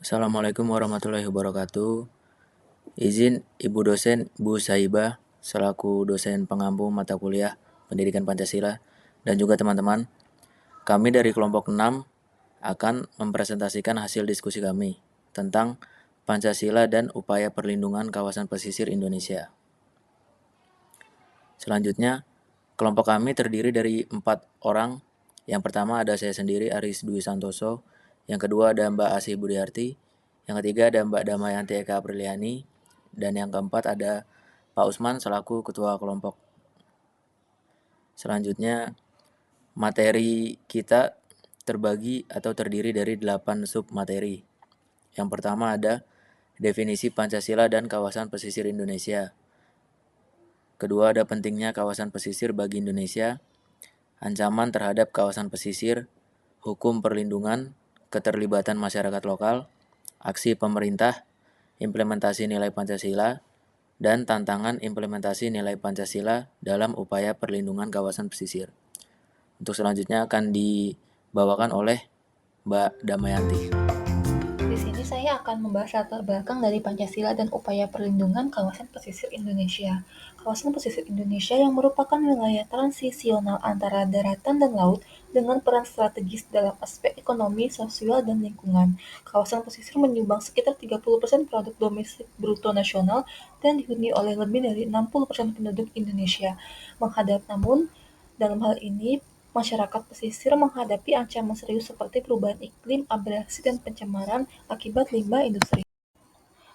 Assalamualaikum warahmatullahi wabarakatuh. Izin Ibu dosen Bu Saibah selaku dosen pengampu mata kuliah Pendidikan Pancasila dan juga teman-teman. Kami dari kelompok 6 akan mempresentasikan hasil diskusi kami tentang Pancasila dan upaya perlindungan kawasan pesisir Indonesia. Selanjutnya, kelompok kami terdiri dari 4 orang. Yang pertama ada saya sendiri, Aris Dwi Santoso. Yang kedua ada Mbak Asih Budiarti. Yang ketiga ada Mbak Damayanti Eka Apriliani. Dan yang keempat ada Pak Usman selaku ketua kelompok. Selanjutnya, materi kita terbagi atau terdiri dari 8 sub materi. Yang pertama ada definisi Pancasila dan kawasan pesisir Indonesia. Kedua ada pentingnya kawasan pesisir bagi Indonesia, ancaman terhadap kawasan pesisir, hukum perlindungan, keterlibatan masyarakat lokal, aksi pemerintah, implementasi nilai Pancasila, dan tantangan implementasi nilai Pancasila dalam upaya perlindungan kawasan pesisir. Untuk selanjutnya akan dibawakan oleh Mbak Damayanti. Di sini saya akan membahas latar belakang dari Pancasila dan upaya perlindungan kawasan pesisir Indonesia. Kawasan pesisir Indonesia yang merupakan wilayah transisional antara daratan dan laut dengan peran strategis dalam aspek ekonomi, sosial, dan lingkungan. Kawasan pesisir menyumbang sekitar 30% produk domestik bruto nasional dan dihuni oleh lebih dari 60% penduduk Indonesia. Namun, dalam hal ini, masyarakat pesisir menghadapi ancaman serius seperti perubahan iklim, abrasi, dan pencemaran akibat limbah industri.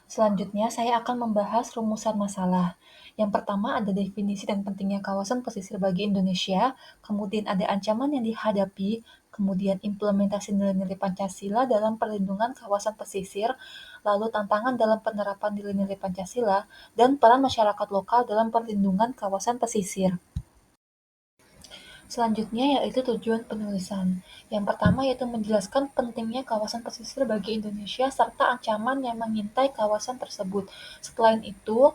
Selanjutnya, saya akan membahas rumusan masalah. Yang pertama ada definisi dan pentingnya kawasan pesisir bagi Indonesia, kemudian ada ancaman yang dihadapi, kemudian implementasi nilai-nilai Pancasila dalam perlindungan kawasan pesisir, lalu tantangan dalam penerapan nilai-nilai Pancasila, dan peran masyarakat lokal dalam perlindungan kawasan pesisir. Selanjutnya yaitu tujuan penulisan. Yang pertama yaitu menjelaskan pentingnya kawasan pesisir bagi Indonesia serta ancaman yang mengintai kawasan tersebut. Selain itu,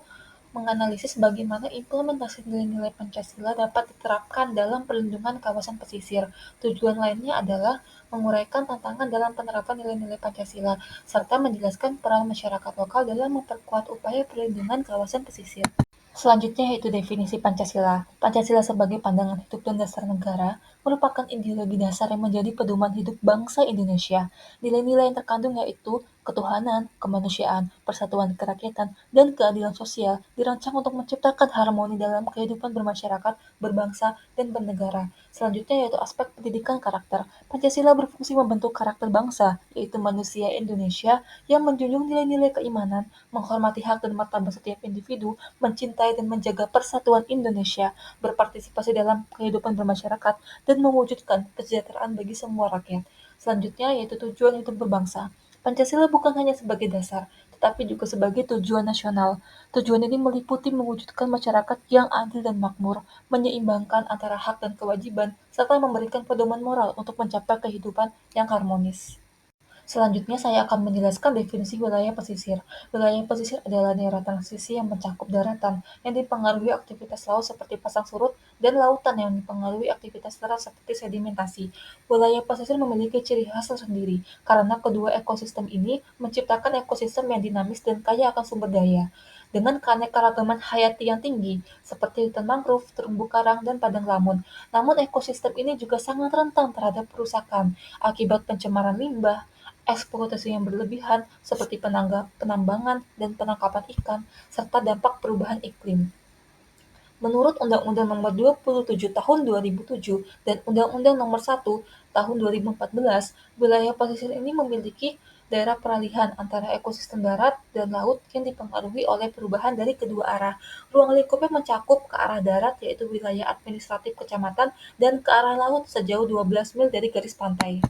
menganalisis bagaimana implementasi nilai-nilai Pancasila dapat diterapkan dalam perlindungan kawasan pesisir. Tujuan lainnya adalah menguraikan tantangan dalam penerapan nilai-nilai Pancasila, serta menjelaskan peran masyarakat lokal dalam memperkuat upaya perlindungan kawasan pesisir. Selanjutnya yaitu definisi Pancasila. Pancasila sebagai pandangan hidup dan dasar negara merupakan ideologi dasar yang menjadi pedoman hidup bangsa Indonesia. Nilai-nilai yang terkandung yaitu ketuhanan, kemanusiaan, persatuan kerakyatan, dan keadilan sosial dirancang untuk menciptakan harmoni dalam kehidupan bermasyarakat, berbangsa, dan bernegara. Selanjutnya yaitu aspek pendidikan karakter. Pancasila berfungsi membentuk karakter bangsa, yaitu manusia Indonesia yang menjunjung nilai-nilai keimanan, menghormati hak dan martabat setiap individu, mencintai dan menjaga persatuan Indonesia, berpartisipasi dalam kehidupan bermasyarakat, dan mewujudkan kesejahteraan bagi semua rakyat. Selanjutnya yaitu tujuan hidup berbangsa. Pancasila bukan hanya sebagai dasar, tetapi juga sebagai tujuan nasional. Tujuan ini meliputi mewujudkan masyarakat yang adil dan makmur, menyeimbangkan antara hak dan kewajiban, serta memberikan pedoman moral untuk mencapai kehidupan yang harmonis. Selanjutnya saya akan menjelaskan definisi wilayah pesisir. Wilayah pesisir adalah daerah transisi yang mencakup daratan yang dipengaruhi aktivitas laut seperti pasang surut dan lautan yang dipengaruhi aktivitas darat seperti sedimentasi. Wilayah pesisir memiliki ciri khas tersendiri karena kedua ekosistem ini menciptakan ekosistem yang dinamis dan kaya akan sumber daya. Dengan keanekaragaman hayati yang tinggi, seperti hutan mangrove, terumbu karang, dan padang lamun. Namun ekosistem ini juga sangat rentan terhadap kerusakan akibat pencemaran limbah, eksploitasi yang berlebihan seperti penambangan dan penangkapan ikan, serta dampak perubahan iklim. Menurut Undang-Undang Nomor 27 Tahun 2007 dan Undang-Undang Nomor 1 Tahun 2014, wilayah pesisir ini memiliki daerah peralihan antara ekosistem darat dan laut yang dipengaruhi oleh perubahan dari kedua arah. Ruang lingkupnya mencakup ke arah darat yaitu wilayah administratif kecamatan dan ke arah laut sejauh 12 mil dari garis pantai.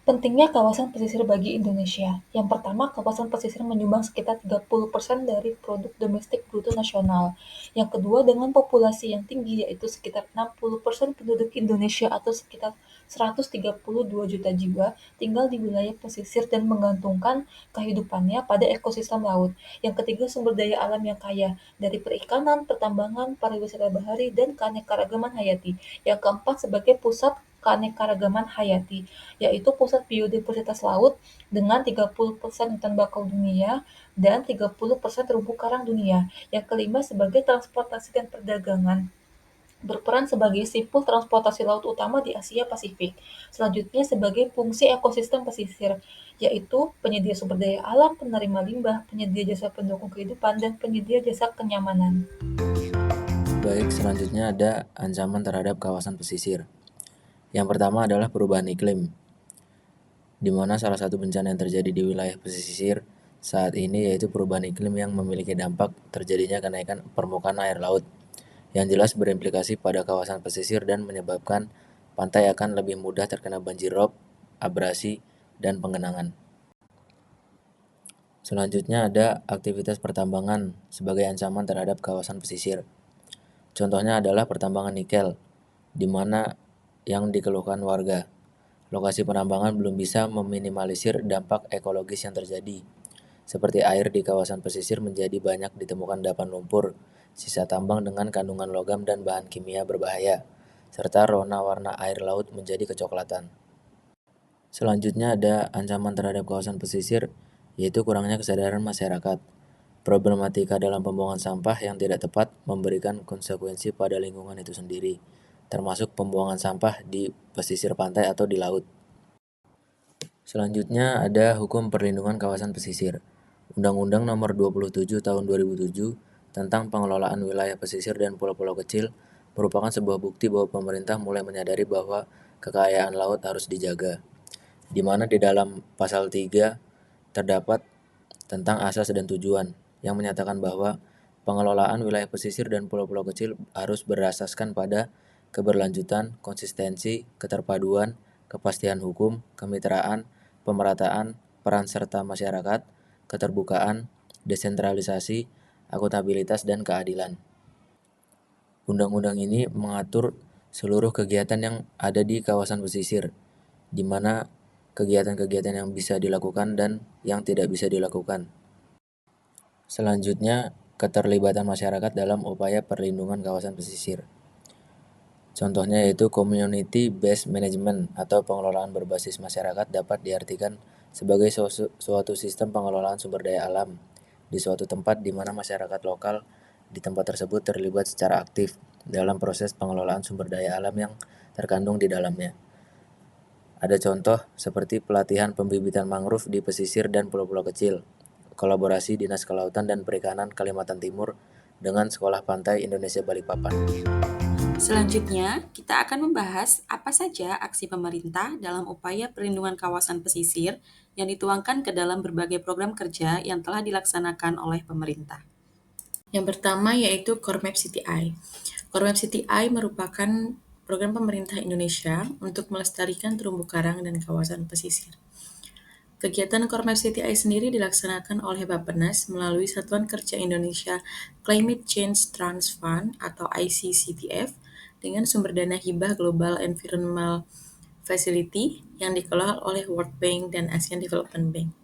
Pentingnya kawasan pesisir bagi Indonesia. Yang pertama, kawasan pesisir menyumbang sekitar 30% dari produk domestik bruto nasional. Yang kedua, dengan populasi yang tinggi yaitu sekitar 60% penduduk Indonesia atau sekitar 132 juta jiwa tinggal di wilayah pesisir dan menggantungkan kehidupannya pada ekosistem laut. Yang ketiga, sumber daya alam yang kaya dari perikanan, pertambangan, pariwisata bahari, dan keanekaragaman hayati. Yang keempat, sebagai pusat keanekaragaman hayati, yaitu pusat biodiversitas laut dengan 30% hutan bakau dunia dan 30% terumbu karang dunia. Yang kelima sebagai transportasi dan perdagangan, berperan sebagai simpul transportasi laut utama di Asia Pasifik. Selanjutnya sebagai fungsi ekosistem pesisir, yaitu penyedia sumber daya alam, penerima limbah, penyedia jasa pendukung kehidupan, dan penyedia jasa kenyamanan. Baik, selanjutnya ada ancaman terhadap kawasan pesisir. Yang pertama adalah perubahan iklim, di mana salah satu bencana yang terjadi di wilayah pesisir saat ini yaitu perubahan iklim yang memiliki dampak terjadinya kenaikan permukaan air laut, yang jelas berimplikasi pada kawasan pesisir dan menyebabkan pantai akan lebih mudah terkena banjir rob, abrasi, dan penggenangan. Selanjutnya ada aktivitas pertambangan sebagai ancaman terhadap kawasan pesisir. Contohnya adalah pertambangan nikel, di mana yang dikeluhkan warga. Lokasi penambangan belum bisa meminimalisir dampak ekologis yang terjadi, seperti air di kawasan pesisir menjadi banyak ditemukan endapan lumpur, sisa tambang dengan kandungan logam dan bahan kimia berbahaya, serta warna air laut menjadi kecoklatan. Selanjutnya ada ancaman terhadap kawasan pesisir, yaitu kurangnya kesadaran masyarakat. Problematika dalam pembuangan sampah yang tidak tepat memberikan konsekuensi pada lingkungan itu sendiri, termasuk pembuangan sampah di pesisir pantai atau di laut. Selanjutnya ada hukum perlindungan kawasan pesisir. Undang-Undang Nomor 27 Tahun 2007 tentang pengelolaan wilayah pesisir dan pulau-pulau kecil merupakan sebuah bukti bahwa pemerintah mulai menyadari bahwa kekayaan laut harus dijaga, di mana di dalam pasal 3 terdapat tentang asas dan tujuan yang menyatakan bahwa pengelolaan wilayah pesisir dan pulau-pulau kecil harus berasaskan pada keberlanjutan, konsistensi, keterpaduan, kepastian hukum, kemitraan, pemerataan, peran serta masyarakat, keterbukaan, desentralisasi, akuntabilitas, dan keadilan. Undang-undang ini mengatur seluruh kegiatan yang ada di kawasan pesisir, di mana kegiatan-kegiatan yang bisa dilakukan dan yang tidak bisa dilakukan. Selanjutnya, keterlibatan masyarakat dalam upaya perlindungan kawasan pesisir. Contohnya yaitu community based management atau pengelolaan berbasis masyarakat dapat diartikan sebagai suatu sistem pengelolaan sumber daya alam di suatu tempat di mana masyarakat lokal di tempat tersebut terlibat secara aktif dalam proses pengelolaan sumber daya alam yang terkandung di dalamnya. Ada contoh seperti pelatihan pembibitan mangrove di pesisir dan pulau-pulau kecil, kolaborasi Dinas Kelautan dan Perikanan Kalimantan Timur dengan Sekolah Pantai Indonesia Balikpapan. Selanjutnya, kita akan membahas apa saja aksi pemerintah dalam upaya perlindungan kawasan pesisir yang dituangkan ke dalam berbagai program kerja yang telah dilaksanakan oleh pemerintah. Yang pertama yaitu Core CTI. Core CTI merupakan program pemerintah Indonesia untuk melestarikan terumbu karang dan kawasan pesisir. Kegiatan Core CTI sendiri dilaksanakan oleh Bappenas melalui Satuan Kerja Indonesia Climate Change Trust Fund atau ICCTF dengan sumber dana hibah Global Environmental Facility yang dikelola oleh World Bank dan Asian Development Bank.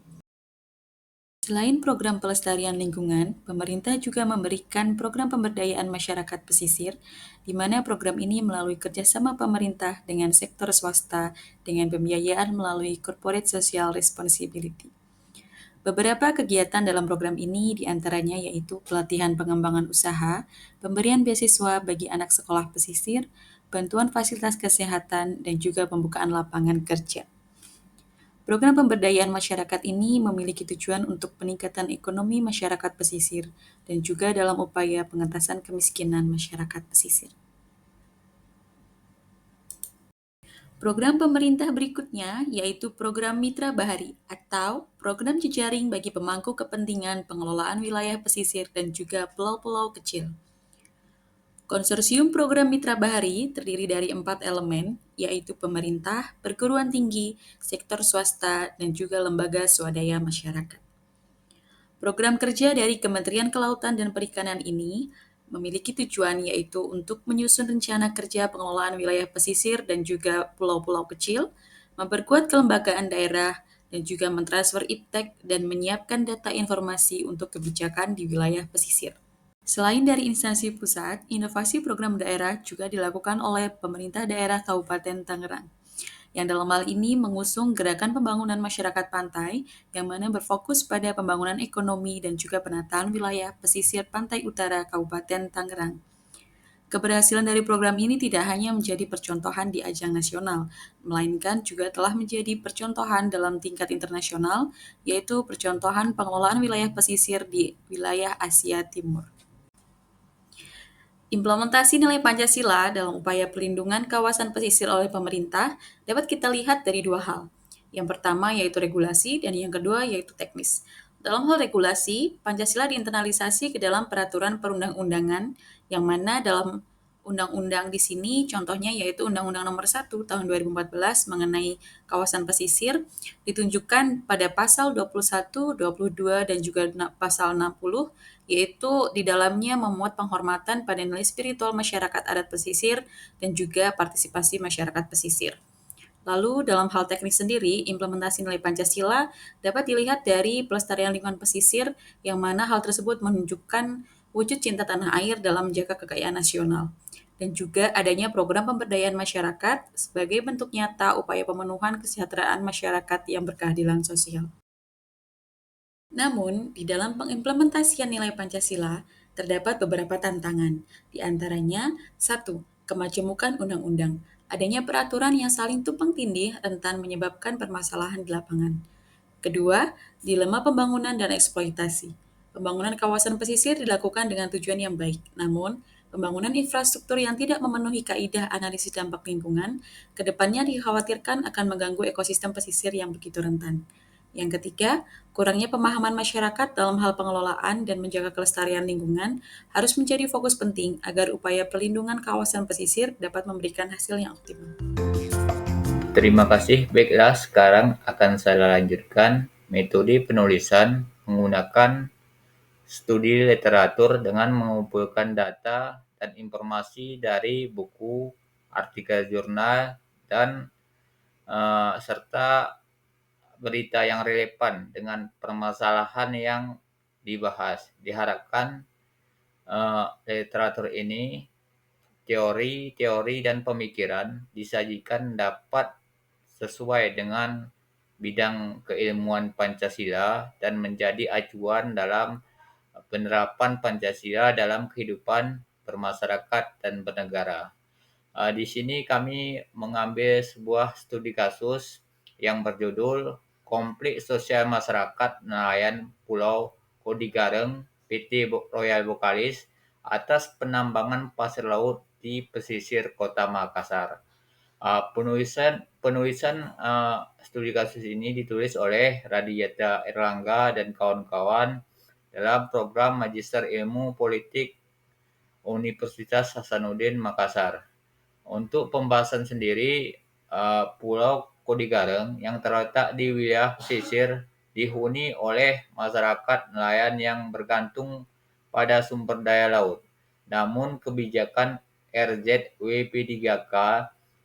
Selain program pelestarian lingkungan, pemerintah juga memberikan program pemberdayaan masyarakat pesisir, di mana program ini melalui kerjasama pemerintah dengan sektor swasta dengan pembiayaan melalui Corporate Social Responsibility. Beberapa kegiatan dalam program ini diantaranya yaitu pelatihan pengembangan usaha, pemberian beasiswa bagi anak sekolah pesisir, bantuan fasilitas kesehatan, dan juga pembukaan lapangan kerja. Program pemberdayaan masyarakat ini memiliki tujuan untuk peningkatan ekonomi masyarakat pesisir dan juga dalam upaya pengentasan kemiskinan masyarakat pesisir. Program pemerintah berikutnya yaitu Program Mitra Bahari atau program jejaring bagi pemangku kepentingan pengelolaan wilayah pesisir dan juga pulau-pulau kecil. Konsorsium Program Mitra Bahari terdiri dari 4 elemen, yaitu pemerintah, perguruan tinggi, sektor swasta, dan juga lembaga swadaya masyarakat. Program kerja dari Kementerian Kelautan dan Perikanan ini memiliki tujuan yaitu untuk menyusun rencana kerja pengelolaan wilayah pesisir dan juga pulau-pulau kecil, memperkuat kelembagaan daerah, dan juga mentransfer iptek dan menyiapkan data informasi untuk kebijakan di wilayah pesisir. Selain dari instansi pusat, inovasi program daerah juga dilakukan oleh pemerintah daerah Kabupaten Tangerang, yang dalam hal ini mengusung gerakan pembangunan masyarakat pantai, yang mana berfokus pada pembangunan ekonomi dan juga penataan wilayah pesisir pantai utara Kabupaten Tangerang. Keberhasilan dari program ini tidak hanya menjadi percontohan di ajang nasional, melainkan juga telah menjadi percontohan dalam tingkat internasional, yaitu percontohan pengelolaan wilayah pesisir di wilayah Asia Timur. Implementasi nilai Pancasila dalam upaya pelindungan kawasan pesisir oleh pemerintah dapat kita lihat dari dua hal. Yang pertama yaitu regulasi dan yang kedua yaitu teknis. Dalam hal regulasi, Pancasila diinternalisasi ke dalam peraturan perundang-undangan yang mana dalam undang-undang di sini contohnya yaitu Undang-Undang Nomor 1 Tahun 2014 mengenai kawasan pesisir ditunjukkan pada pasal 21, 22 dan juga pasal 60 yaitu di dalamnya memuat penghormatan pada nilai spiritual masyarakat adat pesisir dan juga partisipasi masyarakat pesisir. Lalu dalam hal teknis sendiri, implementasi nilai Pancasila dapat dilihat dari pelestarian lingkungan pesisir yang mana hal tersebut menunjukkan wujud cinta tanah air dalam menjaga kekayaan nasional. Dan juga adanya program pemberdayaan masyarakat sebagai bentuk nyata upaya pemenuhan kesejahteraan masyarakat yang berkeadilan sosial. Namun, di dalam pengimplementasian nilai Pancasila, terdapat beberapa tantangan. Di antaranya, 1. Kemajemukan undang-undang. Adanya peraturan yang saling tumpang tindih rentan menyebabkan permasalahan di lapangan. Kedua, dilema pembangunan dan eksploitasi. Pembangunan kawasan pesisir dilakukan dengan tujuan yang baik, namun pembangunan infrastruktur yang tidak memenuhi kaidah analisis dampak lingkungan, kedepannya dikhawatirkan akan mengganggu ekosistem pesisir yang begitu rentan. Yang ketiga, kurangnya pemahaman masyarakat dalam hal pengelolaan dan menjaga kelestarian lingkungan harus menjadi fokus penting agar upaya perlindungan kawasan pesisir dapat memberikan hasil yang optimal. Terima kasih. Baiklah, sekarang akan saya lanjutkan metode penulisan menggunakan studi literatur dengan mengumpulkan data dan informasi dari buku, artikel jurnal, dan serta berita yang relevan dengan permasalahan yang dibahas. Diharapkan literatur ini, teori dan pemikiran disajikan dapat sesuai dengan bidang keilmuan Pancasila dan menjadi acuan dalam penerapan Pancasila dalam kehidupan bermasyarakat dan bernegara. Di sini kami mengambil sebuah studi kasus yang berjudul Konflik Sosial Masyarakat Nelayan Pulau Kodigareng PT Royal Bokalis atas penambangan pasir laut di pesisir Kota Makassar. Penulisan studi kasus ini ditulis oleh Radiyata Erlangga dan kawan-kawan dalam program Magister Ilmu Politik Universitas Hasanuddin Makassar. Untuk pembahasan sendiri, Pulau Kodigareng yang terletak di wilayah pesisir dihuni oleh masyarakat nelayan yang bergantung pada sumber daya laut. Namun kebijakan RZWP3K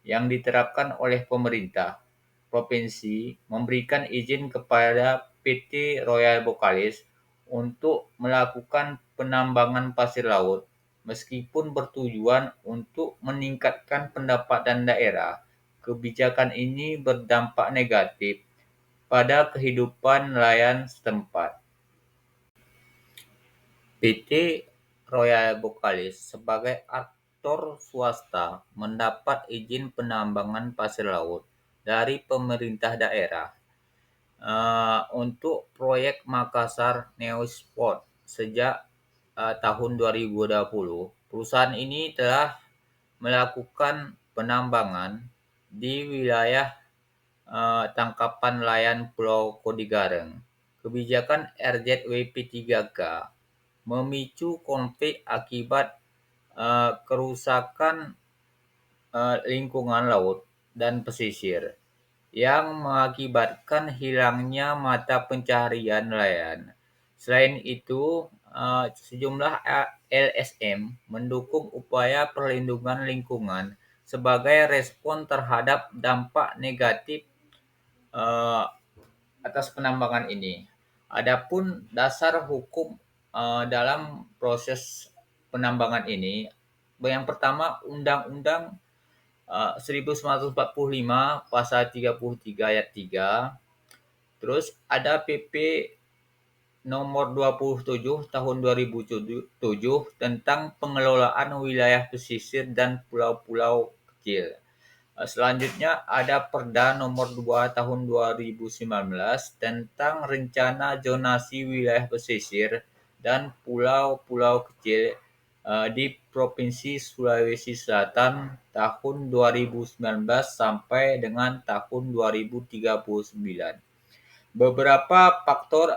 yang diterapkan oleh pemerintah provinsi memberikan izin kepada PT Royal Bokalis untuk melakukan penambangan pasir laut meskipun bertujuan untuk meningkatkan pendapatan daerah. Kebijakan ini berdampak negatif pada kehidupan nelayan setempat. PT Royal Bokalis sebagai aktor swasta mendapat izin penambangan pasir laut dari pemerintah daerah untuk proyek Makassar Neospot sejak tahun 2020. Perusahaan ini telah melakukan penambangan di wilayah tangkapan nelayan Pulau Kodigareng. Kebijakan RZWP3K memicu konflik akibat kerusakan lingkungan laut dan pesisir yang mengakibatkan hilangnya mata pencaharian nelayan. Selain itu, sejumlah LSM mendukung upaya perlindungan lingkungan sebagai respon terhadap dampak negatif atas penambangan ini. Adapun dasar hukum dalam proses penambangan ini, yang pertama Undang-Undang 1945 Pasal 33 Ayat 3, terus ada PP Nomor 27 Tahun 2007 tentang pengelolaan wilayah pesisir dan pulau-pulau kecil. Selanjutnya ada Perda Nomor 2 Tahun 2019 tentang Rencana Zonasi Wilayah Pesisir dan Pulau-Pulau Kecil di Provinsi Sulawesi Selatan tahun 2019 sampai dengan tahun 2039. Beberapa faktor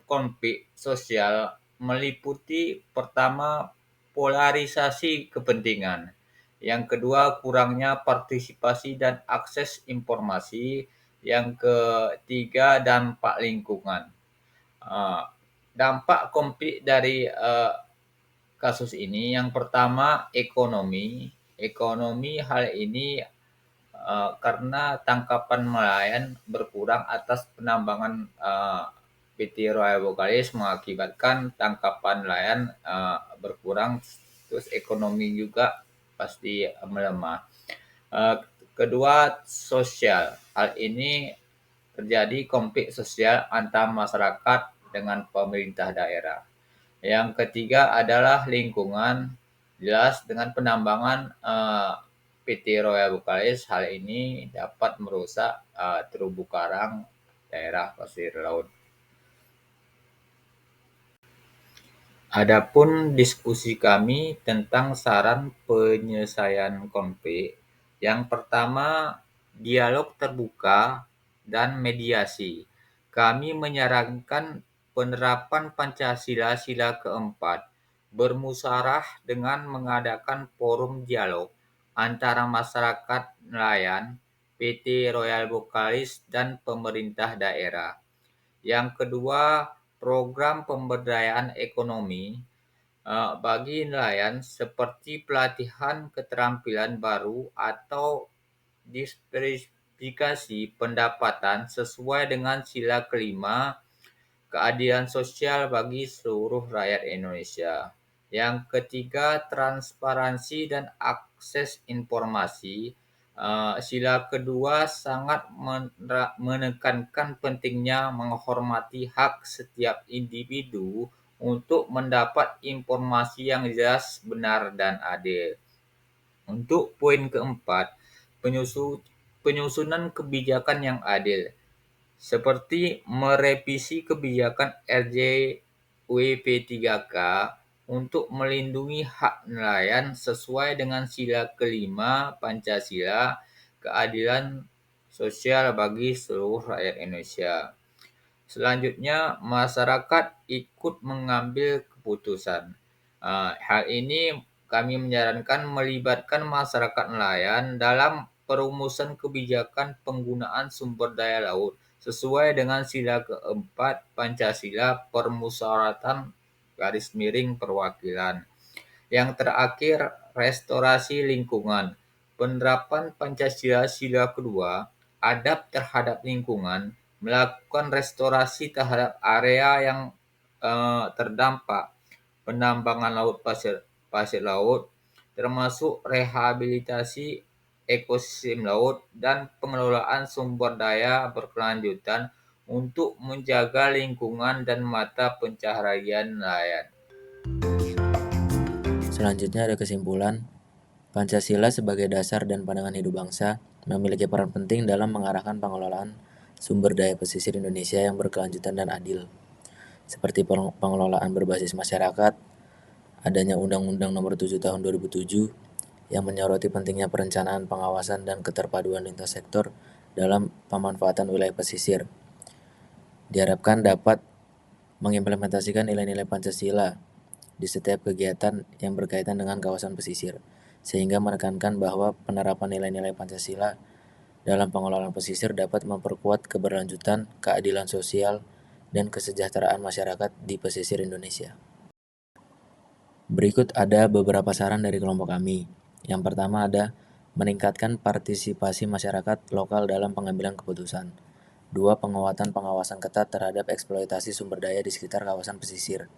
konflik sosial meliputi pertama polarisasi kepentingan, yang kedua kurangnya partisipasi dan akses informasi, yang ketiga dampak lingkungan. Dampak konflik dari kasus ini yang pertama ekonomi. Ekonomi hal ini karena tangkapan nelayan berkurang atas penambangan PT Royal Vokalis mengakibatkan tangkapan nelayan berkurang, terus ekonomi juga pasti melemah. Kedua, sosial. Hal ini terjadi konflik sosial antar masyarakat dengan pemerintah daerah. Yang ketiga adalah lingkungan. Jelas dengan penambangan PT Royal Vokalis, hal ini dapat merusak terumbu karang daerah pasir laut. Adapun diskusi kami tentang saran penyelesaian konflik, yang pertama dialog terbuka dan mediasi. Kami menyarankan penerapan Pancasila Sila keempat, bermusyawarah dengan mengadakan forum dialog antara masyarakat nelayan, PT Royal Vokalis, dan pemerintah daerah. Yang kedua, program pemberdayaan ekonomi bagi nelayan seperti pelatihan keterampilan baru atau diversifikasi pendapatan sesuai dengan sila kelima, keadilan sosial bagi seluruh rakyat Indonesia. Yang ketiga, transparansi dan akses informasi. Sila kedua sangat menekankan pentingnya menghormati hak setiap individu untuk mendapat informasi yang jelas, benar, dan adil. Untuk poin keempat, penyusunan kebijakan yang adil, seperti merevisi kebijakan RJWP3K untuk melindungi hak nelayan sesuai dengan sila kelima Pancasila, keadilan sosial bagi seluruh rakyat Indonesia. Selanjutnya, masyarakat ikut mengambil keputusan. Hal ini kami menyarankan melibatkan masyarakat nelayan dalam perumusan kebijakan penggunaan sumber daya laut sesuai dengan sila keempat Pancasila, permusyawaratan perwakilan. Yang terakhir, restorasi lingkungan. Penerapan Pancasila Sila kedua, adab terhadap lingkungan, melakukan restorasi terhadap area yang terdampak penambangan laut pasir laut, termasuk rehabilitasi ekosistem laut dan pengelolaan sumber daya berkelanjutan untuk menjaga lingkungan dan mata pencaharian nelayan. Selanjutnya ada kesimpulan, Pancasila sebagai dasar dan pandangan hidup bangsa memiliki peran penting dalam mengarahkan pengelolaan sumber daya pesisir Indonesia yang berkelanjutan dan adil, seperti pengelolaan berbasis masyarakat, adanya Undang-Undang Nomor 7 Tahun 2007 yang menyoroti pentingnya perencanaan, pengawasan, dan keterpaduan lintas sektor dalam pemanfaatan wilayah pesisir. Diharapkan dapat mengimplementasikan nilai-nilai Pancasila di setiap kegiatan yang berkaitan dengan kawasan pesisir, sehingga menekankan bahwa penerapan nilai-nilai Pancasila dalam pengelolaan pesisir dapat memperkuat keberlanjutan, keadilan sosial, dan kesejahteraan masyarakat di pesisir Indonesia. Berikut ada beberapa saran dari kelompok kami. Yang pertama ada meningkatkan partisipasi masyarakat lokal dalam pengambilan keputusan. 2. Penguatan pengawasan ketat terhadap eksploitasi sumber daya di sekitar kawasan pesisir.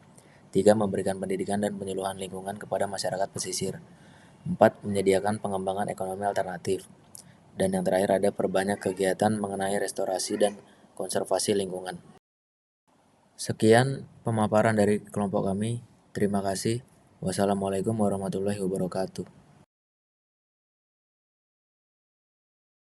3. Memberikan pendidikan dan penyuluhan lingkungan kepada masyarakat pesisir. 4. Menyediakan pengembangan ekonomi alternatif. Dan yang terakhir ada perbanyak kegiatan mengenai restorasi dan konservasi lingkungan. Sekian pemaparan dari kelompok kami. Terima kasih. Wassalamualaikum warahmatullahi wabarakatuh.